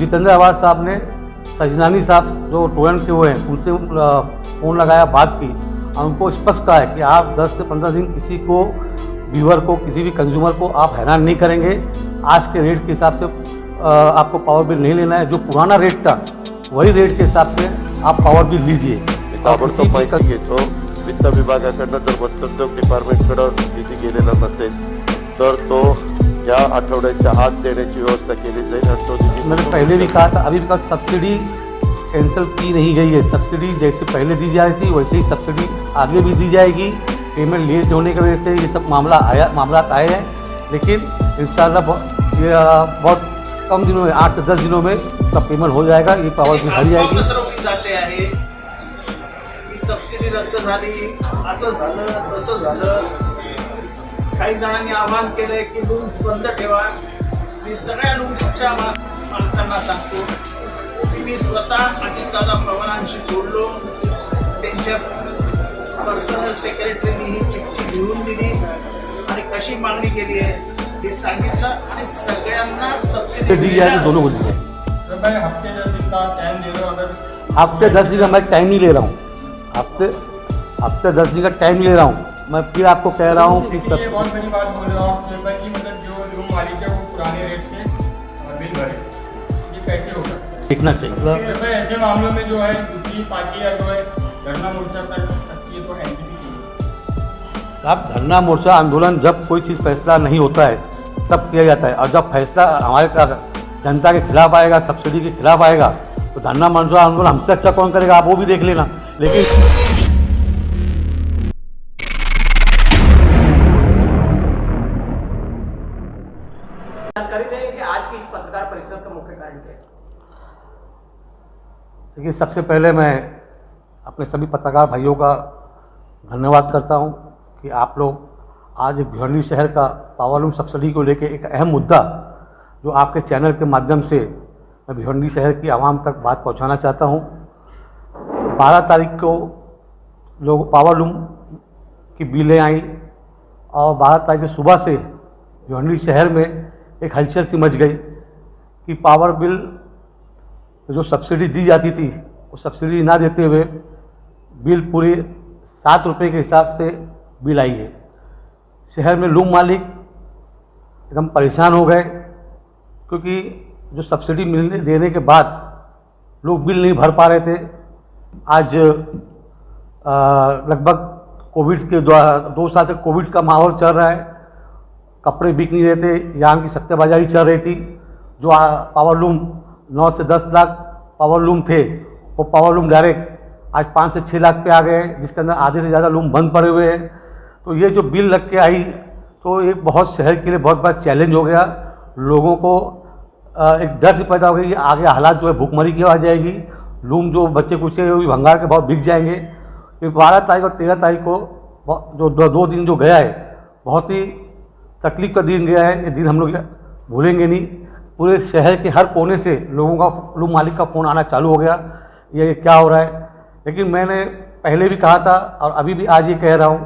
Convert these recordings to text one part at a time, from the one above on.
Jitendra award साहब ने सजनानी साहब जो टूरेंट के हुए हैं उनसे फ़ोन लगाया, बात की और उनको स्पष्ट कहा है कि आप 10 से 15 दिन किसी को व्यूअर को किसी भी कंज्यूमर को आप हैरान नहीं करेंगे। आज के रेट के हिसाब से आपको पावर बिल नहीं लेना है, जो पुराना रेट था वही रेट के हिसाब से आप पावर बिल लीजिए। ताबडतोब माहिती घेतो, वित्त विभागाकडनं जर वस्त्रोद्योग डिपार्टमेंटकडं निधी गेलेला नसेल तर तो या आठवड्याच्या आत देण्याची व्यवस्था केली जाईल आणि तो निधी मैंने पहले भी कहा था, अभी भी सब्सिडी कैंसिल की नहीं गई है। सब्सिडी जैसे पहले दी जा रही थी वैसे ही सब्सिडी आगे भी दी जाएगी। पेमेंट लेट होने की वजह से ये सब मामला आए हैं, लेकिन इंशाल्लाह ये बहुत कम दिनों में 8 से 10 दिनों में तब पेमेंट हो जाएगा, ये पावर बिल हट जाएगी। पसरवली जाते आहे की सबसिडी रद्द झाली, असं झालं तसं झालं। काही जणांनी आवाहन केलंय की लूम्स बंद ठेवा। मी सगळ्या लूम्सच्या मालकांना सांगतो की मी स्वतः अजितदादा पवारांशी बोललो, त्यांच्या पर्सनल सेक्रेटरीनी ही चिठ्ठी लिहून दिली आणि कशी मागणी केली आहे हे सांगितलं आणि सगळ्यांना सबसिडी दी जाएगी, दोनों को दी जाएगी। हफ्ते 10 दिन का टाइम ले रहे हो? अगर हफ्ते 10 दिन का मैं टाइम नहीं ले रहा हूँ, हफ्ते 10 दिन का टाइम ले रहा हूँ। मैं फिर आपको कह रहा हूँ कि ये बहुत बड़ी बात बोल रहा हूँ कि मतलब जो रूम मालिक है वो पुराने रेट से बिल भरे, ये कैसे होगा? देखना चाहिए। ऐसे मामलों में जो है दूसरी पार्टियाँ जो है धरना मोर्चा कर सकती है, तो एनसीपी की साहब धरना मोर्चा आंदोलन जब कोई चीज़ फैसला नहीं होता है तब किया जाता है, और जब फैसला हमारे जनता के खिलाफ आएगा, सब्सिडी के खिलाफ आएगा, तो धरना मोर्चा आंदोलन हमसे अच्छा कौन करेगा, आप वो भी देख लेना। लेकिन जानकारी देंगे कि आज की इस पत्रकार परिषद का मुख्य कारण क्या है? देखिए, सबसे पहले मैं अपने सभी पत्रकार भाइयों का धन्यवाद करता हूं कि आप लोग आज भिवंडी शहर का पावर लूम सब्सिडी को लेकर एक अहम मुद्दा जो आपके चैनल के माध्यम से मैं भिवंडी शहर की आवाम तक बात पहुंचाना चाहता हूं। 12 तारीख को लोग पावर लूम की बिलें आई और 12 तारीख से सुबह से भिवंडी शहर में एक हलचल सी मच गई कि पावर बिल जो सब्सिडी दी जाती थी वो सब्सिडी ना देते हुए बिल पूरे 7 रुपये के हिसाब से बिल आई है। शहर में लूम मालिक एकदम परेशान हो गए, क्योंकि जो सब्सिडी मिलने देने के बाद लोग बिल नहीं भर पा रहे थे। आज लगभग कोविड के 2 साल से कोविड का माहौल चल रहा है, कपड़े बिक नहीं रहे थे, यहाँ की सट्टेबाजारी चल रही थी। जो पावर लूम 9 से 10 लाख पावर लूम थे वो पावर लूम डायरेक्ट आज 5 से 6 लाख पे आ गए हैं, जिसके अंदर आधे से ज़्यादा लूम बंद पड़े हुए हैं। तो ये जो बिल लग के आई तो एक बहुत शहर के लिए बहुत बड़ा चैलेंज हो गया। लोगों को एक डर से पैदा हो गया कि आगे हालात जो है भूखमरी की आ जाएगी, लूम जो बच्चे कुछ है वो भी भंगार के भाव बिक जाएंगे। ये 12 तारीख और 13 तारीख को जो 2 दिन जो गया है बहुत ही तकलीफ का दिन गया है। ये दिन हम लोग भूलेंगे नहीं। पूरे शहर के हर कोने से लोगों का लूम मालिक का फ़ोन आना चालू हो गया, ये क्या हो रहा है। लेकिन मैंने पहले भी कहा था और अभी भी आज ये कह रहा हूँ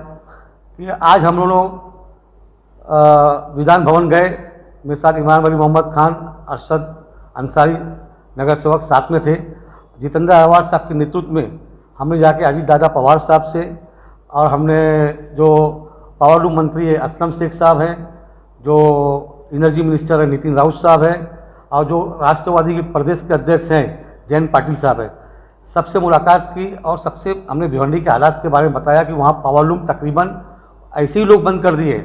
कि आज हम लोग विधान भवन गए, मेरे साथ इमाम वली मोहम्मद खान, अरशद अंसारी नगर सेवक साथ में थे। जितेंद्र अवार्ड साहब के नेतृत्व में हमने जाके अजीत दादा पवार साहब से और हमने जो पावर लूम मंत्री है असलम शेख साहब हैं, जो एनर्जी मिनिस्टर है नितिन राउत साहब हैं, और जो राष्ट्रवादी के प्रदेश के अध्यक्ष हैं जयंत पाटिल साहब हैं, सबसे मुलाकात की और सबसे हमने भिवंडी के हालात के बारे में बताया कि वहाँ पावर लूम तकरीबन ऐसे ही लोग बंद कर दिए।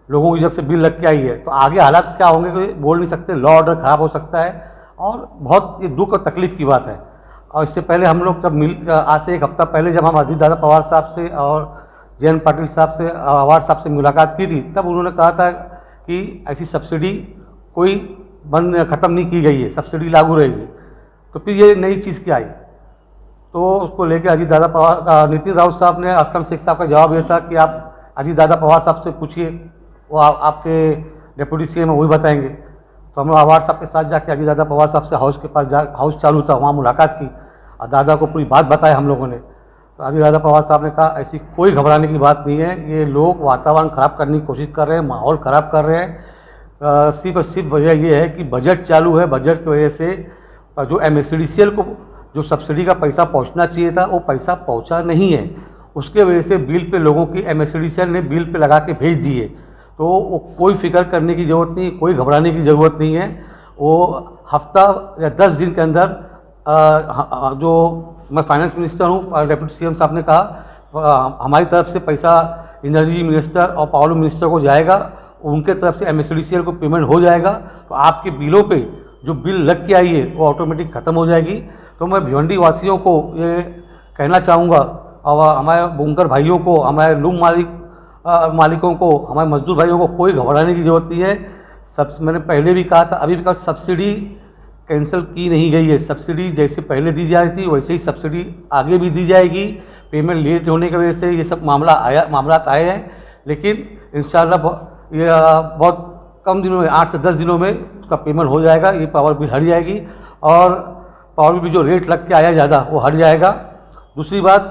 लोगों की जब से बिल लग के आई है तो आगे हालात क्या होंगे कोई बोल नहीं सकते, लॉ ऑर्डर ख़राब हो सकता है और बहुत ये दुख और तकलीफ़ की बात है। और इससे पहले हम लोग जब आज से 1 हफ्ता पहले जब हम अजीत दादा पवार साहब से और जयंत पाटिल साहब से अवार्ड साहब से मुलाकात की थी, तब उन्होंने कहा था कि ऐसी सब्सिडी कोई ख़त्म नहीं की गई है, सब्सिडी लागू रहेगी। तो फिर ये नई चीज़ क्या आई, तो उसको लेकर अजीत दादा पवार नितिन राउत साहब ने असलम शेख साहब का जवाब ये था कि आप अजीत दादा पवार साहब से पूछिए, वो आपके डिप्टी सीएम वही बताएंगे। तो हम लोग अवार्ड साहब के साथ जाके अजीत दादा पवार साहब से हाउस के पास हाउस चालू था, वहाँ मुलाकात की और दादा को पूरी बात बताई हम लोगों ने। तो अजीत दादा पवार साहब ने कहा ऐसी कोई घबराने की बात नहीं है, ये लोग वातावरण ख़राब करने की कोशिश कर रहे हैं, माहौल ख़राब कर रहे हैं। सिर्फ और सिर्फ वजह ये है कि बजट चालू है, बजट की वजह से जो MSCDCL को जो सब्सिडी का पैसा पहुंचना चाहिए था वो पैसा पहुंचा नहीं है। उसके वजह से बिल पे लोगों की MSCDCL ने बिल पे लगा के भेज दिए। तो वो कोई फिक्र करने की ज़रूरत नहीं, कोई घबराने की ज़रूरत नहीं है। वो हफ्ता या 10 दिन के अंदर जो मैं फाइनेंस मिनिस्टर हूँ, डिप्टी CM साहब ने कहा हमारी तरफ से पैसा एनर्जी मिनिस्टर और पावर मिनिस्टर को जाएगा, उनके तरफ से MSCDCL को पेमेंट हो जाएगा। तो आपके बिलों पे जो बिल लग के आई है वो ऑटोमेटिक ख़त्म हो जाएगी। तो मैं भिवंडी वासियों को ये कहना चाहूँगा और हमारे बुनकर भाइयों को, हमारे लूम मालिकों को, हमारे मजदूर भाइयों को कोई घबराने की ज़रूरत नहीं है। मैंने पहले भी कहा था, अभी भी कहा, सब्सिडी कैंसिल की नहीं गई है। सब्सिडी जैसे पहले दी जा रही थी वैसे ही सब्सिडी आगे भी दी जाएगी। पेमेंट लेट होने की वजह से ये सब मामला आए हैं, लेकिन इंशाल्लाह ये बहुत कम दिनों में, 8 से 10 दिनों में उसका पेमेंट हो जाएगा। ये पावर बिल हट जाएगी और पावर बिल जो रेट लग के आया ज़्यादा वो हट जाएगा। दूसरी बात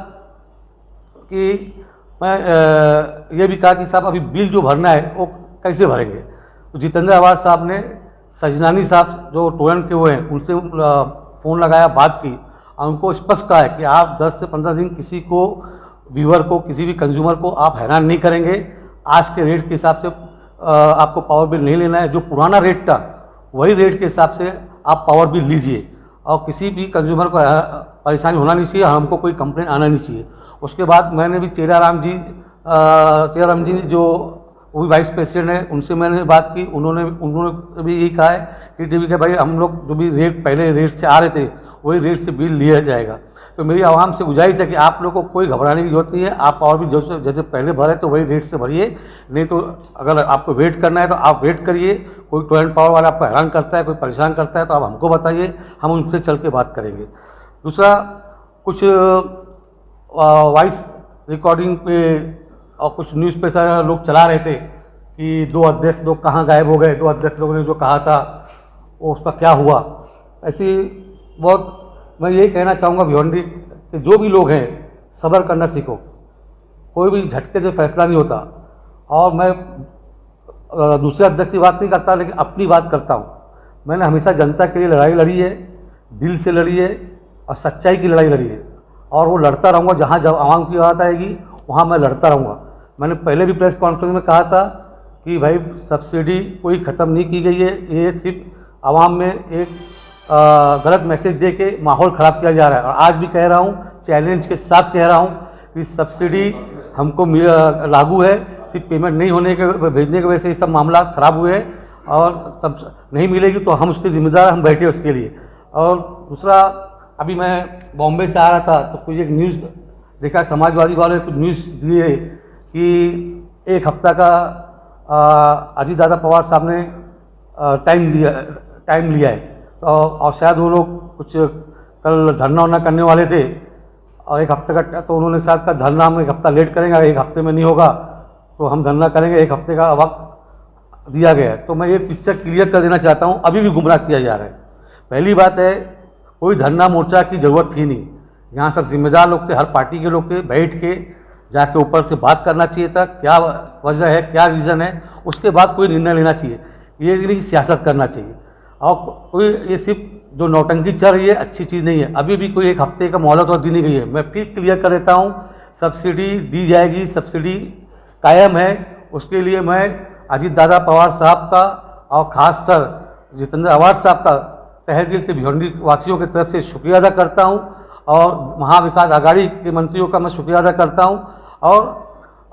कि मैं ये भी कहा कि साहब अभी बिल जो भरना है वो कैसे भरेंगे। तो जितेंद्र अवाज साहब ने सजनानी साहब जो टोरेंट के वो हैं उनसे फ़ोन लगाया, बात की और उनको स्पष्ट कहा है कि आप 10 से 15 दिन किसी को, व्यूअर को, किसी भी कंज्यूमर को आप हैरान नहीं करेंगे। आज के रेट के हिसाब से आपको पावर बिल नहीं लेना है। जो पुराना रेट था वही रेट के हिसाब से आप पावर बिल लीजिए और किसी भी कंज्यूमर को परेशानी होना नहीं चाहिए, हमको कोई कंप्लेंट आना नहीं चाहिए। उसके बाद मैंने भी तेराराम जी जो वो भी वाइस प्रेसिडेंट है, उनसे मैंने बात की। उन्होंने भी यही कहा है कि टीवी के भाई हम लोग जो भी रेट पहले रेट से आ रहे थे वही रेट से बिल लिया जाएगा। तो मेरी आवाम से गुजारिश है कि आप लोगों को कोई घबराने की जरूरत नहीं है। आप पावर बिल जैसे पहले भरे तो वही रेट से भरिए, नहीं तो अगर आपको वेट करना है तो आप वेट करिए। कोई टोरेंट पावर वाला आपको हैरान करता है, कोई परेशान करता है तो आप हमको बताइए, हम उनसे चल के बात करेंगे। दूसरा, कुछ वॉइस रिकॉर्डिंग पे और कुछ न्यूज़ पे लोग चला रहे थे कि 2 अध्यक्ष लोग कहाँ गायब हो गए, 2 अध्यक्ष लोगों ने जो कहा था वो उसका क्या हुआ। ऐसी बहुत मैं यही कहना चाहूँगा भिवंडी कि जो भी लोग हैं सब्र करना सीखो। कोई भी झटके से फैसला नहीं होता। और मैं दूसरे अध्यक्ष की बात नहीं करता, लेकिन अपनी बात करता हूँ। मैंने हमेशा जनता के लिए लड़ाई लड़ी है, दिल से लड़ी है और सच्चाई की लड़ाई लड़ी है, और वो लड़ता रहूँगा। जहाँ जब आवाम की बात आएगी वहाँ मैं लड़ता रहूँगा। मैंने पहले भी प्रेस कॉन्फ्रेंस में कहा था कि भाई सब्सिडी कोई ख़त्म नहीं की गई है, ये सिर्फ आवाम में एक गलत मैसेज दे के माहौल ख़राब किया जा रहा है। और आज भी कह रहा हूँ, चैलेंज के साथ कह रहा हूँ कि सब्सिडी हमको लागू है, सिर्फ पेमेंट नहीं होने के भेजने की वजह से ये सब मामला ख़राब हुए हैं और सब नहीं मिलेगी तो हम उसके ज़िम्मेदार, हम बैठे उसके लिए। और दूसरा, अभी मैं बॉम्बे से आ रहा था तो कुछ एक न्यूज़ देखा, समाजवादी वालों ने कुछ न्यूज़ दिए कि 1 हफ्ता का अजीत दादा पवार साहब ने टाइम लिया है। तो और शायद वो लोग कुछ कल धरना करने वाले थे और 1 हफ्ते का, तो उन्होंने शायद कहा धरना हम 1 हफ्ता लेट करेंगे, 1 हफ्ते में नहीं होगा तो हम धरना करेंगे, 1 हफ्ते का वक्त दिया गया है। तो मैं ये पिक्चर क्लियर कर देना चाहता हूँ, अभी भी गुमराह किया जा रहा है। पहली बात है, कोई धरना मोर्चा की ज़रूरत थी नहीं। यहाँ सब जिम्मेदार लोग थे, हर पार्टी के लोग थे, बैठ के जाके ऊपर से बात करना चाहिए था, क्या वजह है, क्या रीज़न है, उसके बाद कोई निर्णय लेना चाहिए। ये नहीं सियासत करना चाहिए। और कोई ये सिर्फ जो नौटंकी चल रही है अच्छी चीज़ नहीं है। अभी भी कोई 1 हफ्ते का मोहलत और दी नहीं गई है। मैं फिर क्लियर कर देता हूँ, सब्सिडी दी जाएगी, सब्सिडी कायम है। उसके लिए मैं अजीत दादा पवार साहब का और ख़ासकर जितेंद्र अवाज साहब का तहे दिल से भिवंडी वासियों की तरफ से शुक्रिया अदा करता हूँ और महाविकास आघाड़ी के मंत्रियों का मैं शुक्रिया अदा करता हूँ। और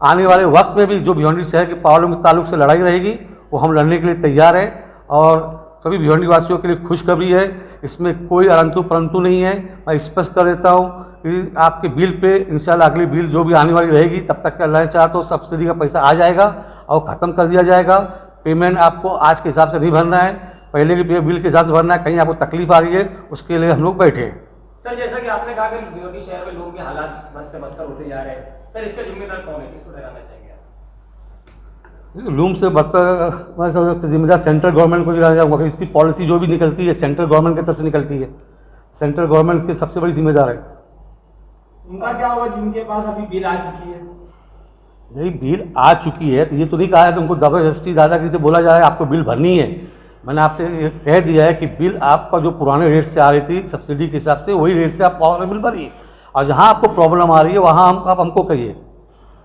आने वाले वक्त में भी जो भिवंडी शहर के पावर के ताल्लुक से लड़ाई रहेगी वो हम लड़ने के लिए तैयार हैं। और सभी भिवंडी वासियों के लिए खुशखबरी है, इसमें कोई अरंतु परंतु नहीं है। मैं स्पष्ट कर देता हूँ कि आपके बिल पे इंशाल्लाह अगली बिल जो भी आने वाली रहेगी तब तक अल्लाह चाहे तो सब्सिडी का पैसा आ जाएगा और ख़त्म कर दिया जाएगा। पेमेंट आपको आज के हिसाब से नहीं भरना है, पहले के बिल के हिसाब से भरना है। कहीं आपको तकलीफ आ रही है उसके लिए हम लोग बैठे हैं। सर, जैसा कि आपने कहा कि भिवंडी शहर में लोगों के हालात बद से बदतर होते जा रहे हैं, सर इसका जिम्मेदार कौन है, किसको ठहराना चाहेंगे आप? लूम से बदतर मैं समझता जिम्मेदार सेंट्रल गवर्नमेंट को गिराना चाहूँगा। इसकी पॉलिसी जो भी निकलती है सेंट्रल गवर्नमेंट की तरफ से निकलती है, सेंट्रल गवर्नमेंट की सबसे बड़ी जिम्मेदार है। उनका क्या होगा जिनके पास अभी बिल आ चुकी है? नहीं, बिल आ चुकी है तो ये तो नहीं कहा है कि उनको जबरदस्ती दादागिरी से बोला जा रहा है आपको बिल भरनी है। मैंने आपसे ये कह दिया है कि बिल आपका जो पुराने रेट से आ रही थी सब्सिडी के हिसाब से वही रेट से आप पावर बिल भरिए, और जहाँ आपको प्रॉब्लम आ रही है वहाँ आप हमको कहिए।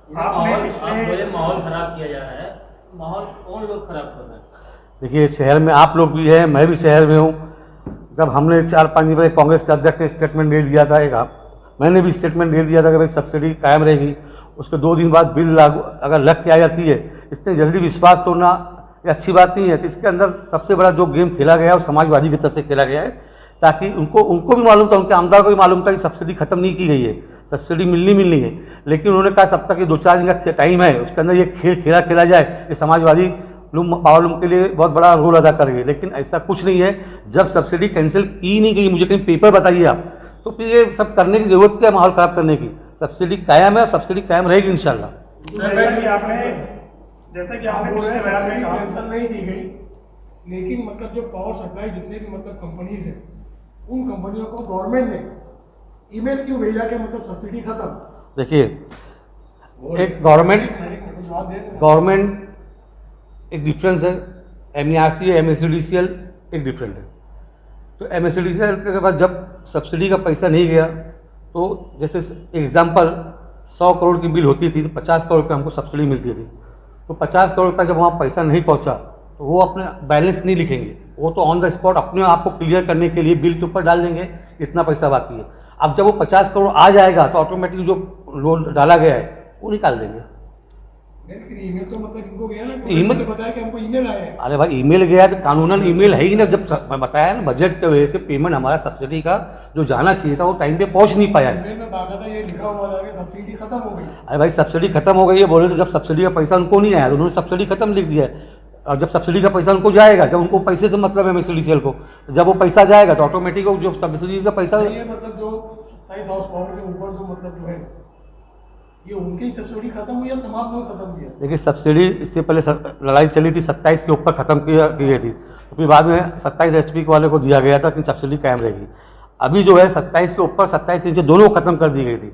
मुझे माहौल खराब किया जा रहा है, माहौल कौन लोग खराब कर रहे हैं? देखिए, शहर में आप लोग भी हैं, मैं भी शहर में हूँ। जब हमने 4-5 दिन पहले कांग्रेस के अध्यक्ष ने स्टेटमेंट दे दिया था, मैंने भी स्टेटमेंट दे दिया था कि भाई सब्सिडी कायम रहेगी, उसके 2 दिन बाद बिल लागू अगर लग के आ जाती है, इतने जल्दी विश्वास तोड़ना ये अच्छी बात नहीं है। तो इसके अंदर सबसे बड़ा जो गेम खेला गया है वो समाजवादी की तरफ से खेला गया है, ताकि उनको भी मालूम था, उनके आमदार को भी मालूम था कि सब्सिडी खत्म नहीं की गई है, सब्सिडी मिलनी है। लेकिन उन्होंने कहा सब तक ये 2-4 दिन का टाइम है, उसके अंदर ये खेल खेला जाए, ये समाजवादी पावर लूम के लिए बहुत बड़ा रोल अदा कर रही है। लेकिन ऐसा कुछ नहीं है, जब सब्सिडी कैंसिल की नहीं गई, मुझे कहीं पेपर बताइए आप, तो फिर ये सब करने की जरूरत क्या है माहौल खराब करने की? सब्सिडी कायम है, सब्सिडी कायम रहेगी इंशाल्लाह। जैसे कि आपने पिछले बयान में कहा कैंसिल नहीं की गई, लेकिन मतलब जो पावर सप्लाई जितने भी मतलब कंपनीज हैं, उन कंपनियों को गवर्नमेंट ने ईमेल क्यों भेजा कि मतलब सब्सिडी खत्म? देखिए, एक गवर्नमेंट एक डिफरेंस है, MERC है, MSEDCL एक डिफरेंट है। तो MSEDCL के पास जब सब्सिडी का पैसा नहीं गया, तो जैसे एग्जांपल 100 करोड़ की बिल होती थी तो 50 करोड़ रुपये हमको सब्सिडी मिलती थी। तो 50 करोड़ रुपये जब वहाँ पैसा नहीं पहुँचा तो वो अपने बैलेंस नहीं लिखेंगे, वो तो ऑन द स्पॉट अपने आप को क्लियर करने के लिए बिल के ऊपर डाल देंगे इतना पैसा बाकी है। अब जब वो 50 करोड़ आ जाएगा तो ऑटोमेटिकली जो लोन डाला गया है वो निकाल देंगे। ईमेल तो मतलब इनको गया ना, ईमेल बताया कि हमको ईमेल आया है। अरे भाई, ईमेल गया तो कानूनन ईमेल है ही ना। जब मैं बताया ना, बजट की वजह से पेमेंट हमारा सब्सिडी का जो जाना चाहिए था वो टाइम पे पहुंच नहीं पाया है। ईमेल में बाकायदा ये लिखा हुआ था कि सब्सिडी खत्म हो गई। अरे भाई, सब्सिडी खत्म हो गई है बोले तो जब सब्सिडी का पैसा उनको नहीं आया तो उन्होंने सब्सिडी खत्म लिख दिया है। और जब सब्सिडी का पैसा उनको जाएगा, जब उनको पैसे से मतलब है MSEDCL को, जब वो पैसा जाएगा तो ऑटोमेटिक जो सब्सिडी का पैसा ये मतलब जो 27 हाउस पावर के ऊपर जो मतलब जो है ये उनकी सब्सिडी खत्म हुई है, तमाम लोग खत्म हुई है। देखिए, सब्सिडी इससे पहले लड़ाई चली थी 27 के ऊपर ख़त्म की गई थी, तो फिर बाद में 27 HP वाले को दिया गया था कि सब्सिडी कायम रहेगी। अभी जो है 27 के ऊपर 27 के नीचे दोनों को ख़त्म कर दी गई थी,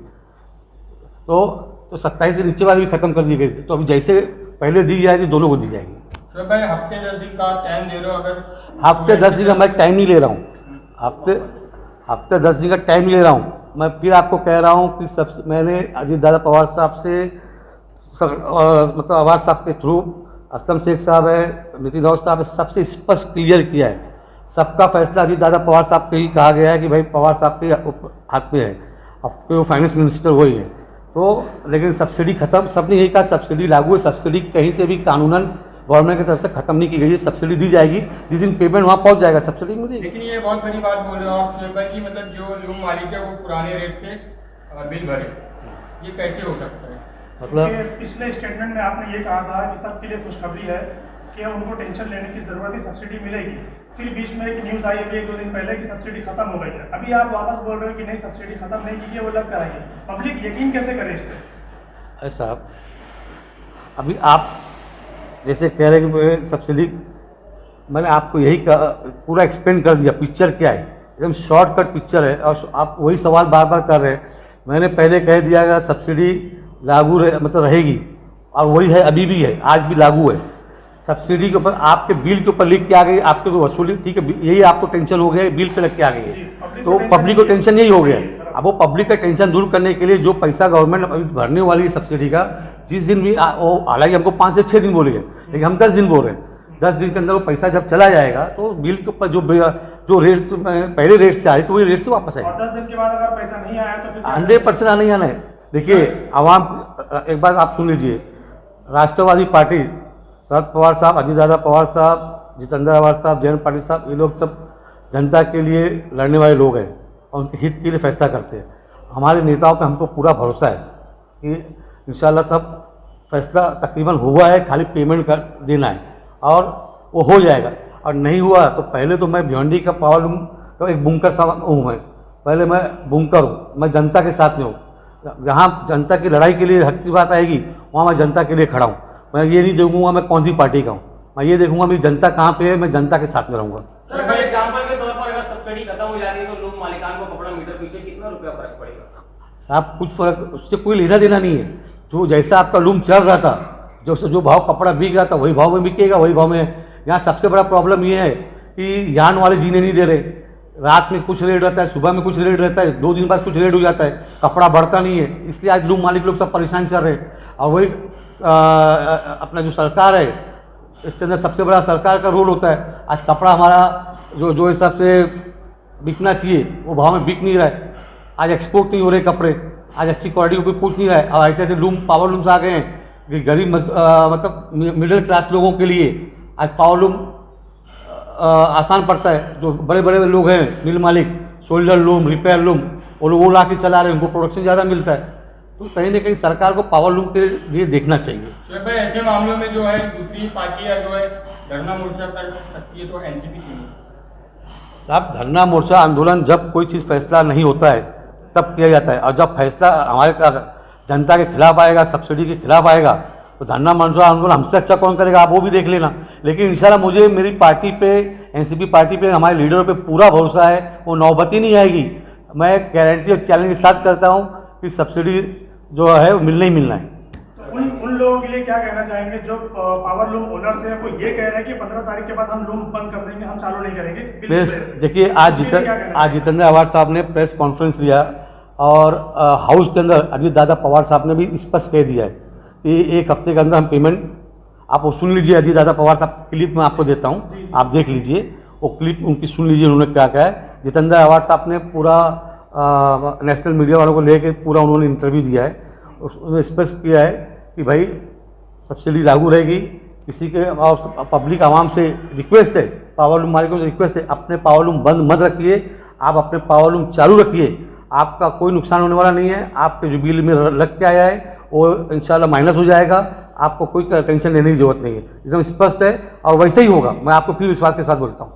तो 27 के नीचे वाली भी ख़त्म कर दी गई थी। तो अभी जैसे पहले दी जाएगी दोनों को दी जाएगी। तो भाई हफ्ते 10 दिन का टाइम दे रहे हो? अगर हफ्ते 10 दिन का मैं टाइम नहीं ले रहा हूँ, हफ्ते 10 दिन का टाइम नहीं ले रहा हूँ। मैं फिर आपको कह रहा हूँ कि मैंने अजीत दादा पवार साहब से मतलब पवार साहब के थ्रू, असलम शेख साहब है, नितिन राउत साहब है, सबसे स्पष्ट क्लियर किया है। सबका फैसला अजीत दादा पवार साहब पे ही कहा गया है कि भाई पवार साहब के हाथ में है, आपके वो फाइनेंस मिनिस्टर वही है। तो लेकिन सब्सिडी खत्म, सबने यही कहा सब्सिडी लागू है, सब्सिडी कहीं से भी कानूनन गवर्नमेंट की तरफ से खत्म नहीं की गई है। सब्सिडी दी जाएगी, जिस दिन पेमेंट वहाँ पहुँच जाएगा सब्सिडी मिलेगी। लेकिन ये बहुत बड़ी बात बोल रहे हो आप शोएब भाई कि मतलब जो लूम मालिक है वो पुराने रेट से बिल भरे, ये कैसे हो सकता है? मतलब पिछले स्टेटमेंट में आपने ये कहा था कि सबके लिए खुशखबरी है कि उनको टेंशन लेने की जरूरत है, सब्सिडी मिलेगी। फिर बीच में एक न्यूज़ आई अभी 1-2 दिन पहले कि सब्सिडी खत्म हो गई है। अभी आप वापस बोल रहे हो कि नहीं सब्सिडी खत्म नहीं की है, वो लग कर आई है। पब्लिक यकीन कैसे करे इस पर? ऐसा अभी आप जैसे कह रहे हैं कि सब्सिडी, मैंने आपको यही पूरा एक्सप्लेन कर दिया पिक्चर क्या है, एकदम शॉर्टकट पिक्चर है। और आप वही सवाल बार बार कर रहे हैं। मैंने पहले कह दिया कि सब्सिडी लागू मतलब रहेगी, और वही है, अभी भी है, आज भी लागू है। सब्सिडी के ऊपर आपके बिल के ऊपर लिख के आ गई, आपके को वसूली, ठीक है, यही आपको टेंशन हो गया, बिल पे लग के आ गई है, तो पब्लिक को टेंशन यही हो गया। अब वो पब्लिक का टेंशन दूर करने के लिए जो पैसा गवर्नमेंट अभी भरने वाली है सब्सिडी का, जिस दिन भी हालांकि हमको 5 से 6 दिन बोले हैं, लेकिन हम 10 दिन बोल रहे हैं। 10 दिन के अंदर वो पैसा जब चला जाएगा तो बिल के ऊपर जो रेट पहले रेट से आ रही तो वही रेट से वापस आएगा। 10 दिन के बाद अगर पैसा नहीं आया तो फिर 100% आने ही आना है। देखिए, आवाम, एक बात आप सुन लीजिए, राष्ट्रवादी पार्टी, शरद पवार साहब, अजीत दादा पवार साहब, जितेंद्र आवाज साहब, जयंत पाटिल साहब, ये लोग सब जनता के लिए लड़ने वाले लोग हैं और उनके हित के लिए फैसला करते हैं। हमारे नेताओं पे हमको पूरा भरोसा है कि इंशाल्लाह सब फैसला तकरीबन हुआ है, खाली पेमेंट कर देना है और वो हो जाएगा। और नहीं हुआ तो पहले तो मैं भिवंडी का पावर लूम तो एक बुंकर साहब हूँ, मैं पहले मैं बुंकर हूँ, मैं जनता के साथ में हूँ। जहाँ जनता की लड़ाई के लिए हक की बात आएगी वहाँ मैं जनता के लिए खड़ा हूँ। मैं ये नहीं देखूंगा मैं कौन सी पार्टी का हूँ, मैं ये देखूंगा मेरी जनता कहाँ पे है, मैं जनता के साथ में रहूँगा। सर, फॉर एग्जांपल के तौर पर अगर सब्सिडी खत्म हो जाती है तो लोग मालिकान को कपड़ा मीटर पीछे कितना रुपया फर्क पड़ेगा? साहब, कुछ फर्क, उससे कोई लेना देना नहीं है। जो जैसा आपका लूम चल रहा था, जो भाव कपड़ा बिक रहा था वही भाव में बिकेगा, वही भाव में यहाँ सबसे बड़ा प्रॉब्लम ये है कि यहाँ वाले जीने नहीं दे रहे। रात में कुछ रेट रहता है, सुबह में कुछ रेट रहता है, 2 दिन बाद कुछ रेट हो जाता है, कपड़ा बढ़ता नहीं है। इसलिए आज लूम मालिक लोग सब परेशान चल रहे हैं। और वही अपना जो सरकार है, इसके अंदर सबसे बड़ा सरकार का रोल होता है। आज कपड़ा हमारा जो हिसाब से बिकना चाहिए वो भाव में बिक नहीं रहा है। आज एक्सपोर्ट नहीं हो रहे कपड़े, आज अच्छी क्वालिटी को कोई पूछ नहीं रहा है। और ऐसे ऐसे लूम, पावर लूम्स आ गए हैं कि गरीब मतलब मिडिल क्लास लोगों के लिए आज पावर लूम आसान पड़ता है। जो बड़े बड़े लोग हैं मिल मालिक, शोल्डर लूम, रिपेयर लूम, वो ला के चला रहे हैं, उनको प्रोडक्शन ज़्यादा मिलता है। तो कहीं ना कहीं सरकार को पावर लूम के लिए देखना चाहिए। शोएब भाई, ऐसे मामलों में जो है दूसरी पार्टियां जो है धरना मोर्चा कर सकती है, तो एनसीपी क्यों नहीं? साहब, धरना मोर्चा आंदोलन जब कोई चीज़ फैसला नहीं होता है तब किया जाता है, और जब फैसला हमारे जनता के खिलाफ आएगा, सब्सिडी के खिलाफ आएगा, तो धरना मोर्चा आंदोलन हमसे अच्छा कौन करेगा, आप वो भी देख लेना। लेकिन इंशाल्लाह मुझे मेरी पार्टी पे, एनसीपी पार्टी पे, हमारे लीडरों पे पूरा भरोसा है, वो नौबत ही नहीं आएगी। मैं गारंटी और चैलेंज के साथ करता हूँ कि सब्सिडी जो है वो मिलना ही मिलना है। तो उन लोगों के लिए क्या कहना चाहेंगे जो पावर लूम ओनर्स हैं, वो ये कह रहे हैं कि 15 तारीख के बाद हम लूम बंद कर देंगे, हम चालू नहीं करेंगे? देखिए, आज जितेंद्र आवाड़ साहब ने प्रेस कॉन्फ्रेंस लिया और हाउस के अंदर अजीत दादा पवार साहब ने भी स्पष्ट कह दिया है कि 1 हफ्ते के अंदर हम पेमेंट, आप वो सुन लीजिए। अजीत दादा पवार साहब क्लिप मैं आपको देता हूँ, आप देख लीजिए वो क्लिप, उनकी सुन लीजिए उन्होंने क्या कहा है। जितेंद्र आवाड़ साहब ने पूरा नेशनल मीडिया वालों को लेके पूरा उन्होंने इंटरव्यू दिया है। उसमें स्पष्ट किया है कि भाई सब्सिडी लागू रहेगी। किसी के और पब्लिक आवाम से रिक्वेस्ट है, पावर लूम मालिकों से रिक्वेस्ट है, अपने पावर लूम बंद मत रखिए, आप अपने पावर लूम चालू रखिए, आपका कोई नुकसान होने वाला नहीं है। आपके जो बिल में लग के आया है वो इंशाल्लाह माइनस हो जाएगा, आपको कोई टेंशन लेने की जरूरत नहीं है। एकदम स्पष्ट है और वैसे ही होगा। मैं आपको फिर विश्वास के साथ बोलता हूँ।